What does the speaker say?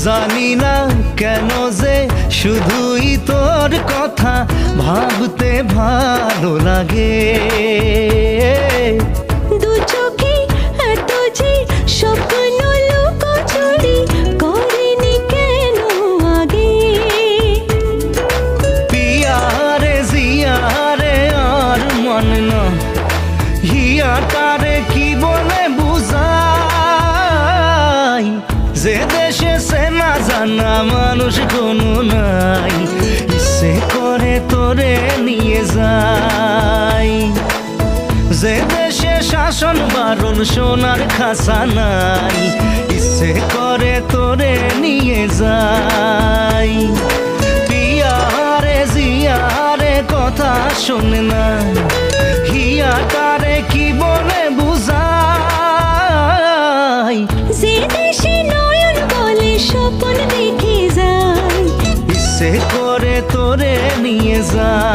জানি না কেন যে শুধুই তোর কথা ভাবতে ভালো লাগে। দু চোখে এত যে স্বপ্ন লুকোচুরি করেনি কেন আগে। পিয়ারে জিয়ারে আর মন না হিয়াটারে কি বলে বুঝাই, যে দেশে সে না জানা মানুষ কোনো নাই, ইচ্ছে করে তোরে নিয়ে যাই। যে দেশে শাসন বারণ সোনার খাসা নাই, ইচ্ছে করে তোরে নিয়ে যাই। পিয়ারে জিয়ারে কথা শোনে না হিয়াটারে কি বলে বুঝাই, যে দেশে নয়ন বলে স্বপ্ন দেখে যায়, ইচ্ছে করে তোরে নিয়ে যাই।